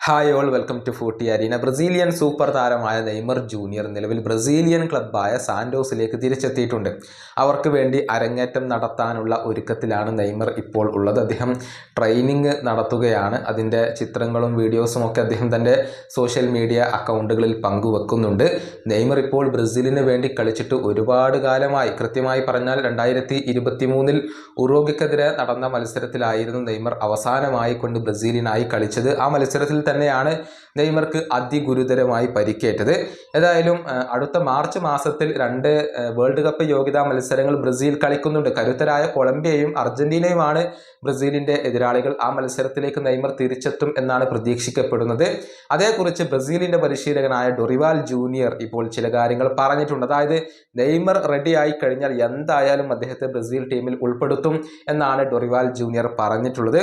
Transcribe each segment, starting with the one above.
Hi all welcome to footy arena. Brazilian super താരമായ Neymar junior നിലവിൽ Brazilian ക്ലബ്ബായ സാന്റോസിലേക്ക് തിരിച്ചെത്തിയിട്ടുണ്ട്. അവർക്ക് വേണ്ടി അരങ്ങേറ്റം നടത്താനുള്ള ഒരുക്കത്തിലാണ് നെയ്മർ ഇപ്പോൾ ഉള്ളത്. അദ്ദേഹം ട്രെയിനിങ് നടത്തുകയാണ്. അതിൻ്റെ ചിത്രങ്ങളും വീഡിയോസും ഒക്കെ അദ്ദേഹം തൻ്റെ സോഷ്യൽ മീഡിയ അക്കൗണ്ടുകളിൽ പങ്കുവെക്കുന്നുണ്ട്. നെയ്മർ ഇപ്പോൾ ബ്രസീലിന് വേണ്ടി കളിച്ചിട്ട് ഒരുപാട് കാലമായി. കൃത്യമായി പറഞ്ഞാൽ 2023 ഉറുഗ്വേക്കെതിരെ നടന്ന മത്സരത്തിലായിരുന്നു നെയ്മർ അവസാനമായി കൊണ്ട് ബ്രസീലിനായി കളിച്ചത്. ആ മത്സരത്തിൽ തന്നെയാണ് നെയ്മർക്ക് അതിഗുരുതരമായി പരിക്കേറ്റത്. ഏതായാലും അടുത്ത മാർച്ച് മാസത്തിൽ 2 വേൾഡ് കപ്പ് യോഗ്യതാ മത്സരങ്ങൾ ബ്രസീൽ കളിക്കുന്നുണ്ട്. കരുത്തരായ കൊളംബിയയും അർജന്റീനയുമാണ് ബ്രസീലിന്റെ എതിരാളികൾ. ആ മത്സരത്തിലേക്ക് നെയ്മർ തിരിച്ചെത്തും എന്നാണ് പ്രതീക്ഷിക്കപ്പെടുന്നത്. അതേക്കുറിച്ച് ബ്രസീലിന്റെ പരിശീലകനായ ഡൊറിവാൽ ജൂനിയർ ഇപ്പോൾ ചില കാര്യങ്ങൾ പറഞ്ഞിട്ടുണ്ട്. അതായത് നെയ്മർ റെഡി ആയി കഴിഞ്ഞാൽ എന്തായാലും അദ്ദേഹത്തെ ബ്രസീൽ ടീമിൽ ഉൾപ്പെടുത്തും എന്നാണ് ഡൊറിവാൽ ജൂനിയർ പറഞ്ഞിട്ടുള്ളത്.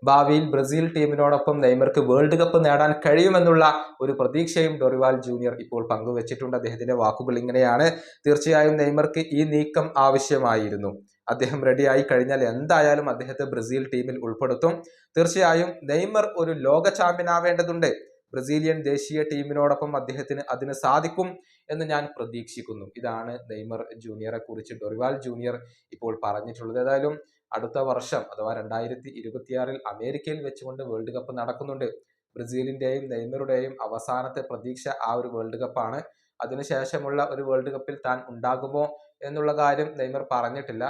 ഭാവിയിൽ ബ്രസീൽ ടീമിനോടൊപ്പം നെയ്മർക്ക് വേൾഡ് കപ്പ് നേടാൻ കഴിയുമെന്നുള്ള ഒരു പ്രതീക്ഷയും ഡൊറിവാൽ ജൂനിയർ ഇപ്പോൾ പങ്കുവച്ചിട്ടുണ്ട്. അദ്ദേഹത്തിന്റെ വാക്കുകൾ ഇങ്ങനെയാണ്: തീർച്ചയായും നെയ്മർക്ക് ഈ നീക്കം ആവശ്യമായിരുന്നു. അദ്ദേഹം റെഡിയായി കഴിഞ്ഞാൽ എന്തായാലും അദ്ദേഹത്തെ ബ്രസീൽ ടീമിൽ ഉൾപ്പെടുത്തും. തീർച്ചയായും നെയ്മർ ഒരു ലോക ചാമ്പ്യൻ ആവേണ്ടതുണ്ട്. ബ്രസീലിയൻ ദേശീയ ടീമിനോടൊപ്പം അദ്ദേഹത്തിന് അതിന് സാധിക്കും എന്ന് ഞാൻ പ്രതീക്ഷിക്കുന്നു. ഇതാണ് നെയ്മർ ജൂനിയറെ കുറിച്ച് ഡൊറിവാൽ ജൂനിയർ ഇപ്പോൾ പറഞ്ഞിട്ടുള്ളത്. ഏതായാലും അടുത്ത വർഷം അഥവാ 2026 അമേരിക്കയിൽ വെച്ചുകൊണ്ട് വേൾഡ് കപ്പ് നടക്കുന്നുണ്ട്. ബ്രസീലിന്റെയും നെയ്മറുടെയും അവസാനത്തെ പ്രതീക്ഷ ആ ഒരു വേൾഡ് കപ്പാണ്. അതിനുശേഷമുള്ള ഒരു വേൾഡ് കപ്പിൽ താൻ ഉണ്ടാകുമോ എന്നുള്ള കാര്യം നെയ്മർ പറഞ്ഞിട്ടില്ല.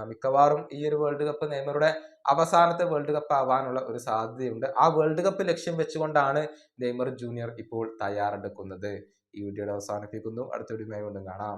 മിക്കവാറും ഈ ഒരു വേൾഡ് കപ്പ് നെയ്മറുടെ അവസാനത്തെ വേൾഡ് കപ്പ് ആവാനുള്ള ഒരു സാധ്യതയുണ്ട്. ആ വേൾഡ് കപ്പ് ലക്ഷ്യം വെച്ചുകൊണ്ടാണ് നെയ്മർ ജൂനിയർ ഇപ്പോൾ തയ്യാറെടുക്കുന്നത്. ഈ വീഡിയോയുടെ അവസാനിപ്പിക്കുന്നു. അടുത്ത വീഡിയോയുമായി വീണ്ടും കാണാം.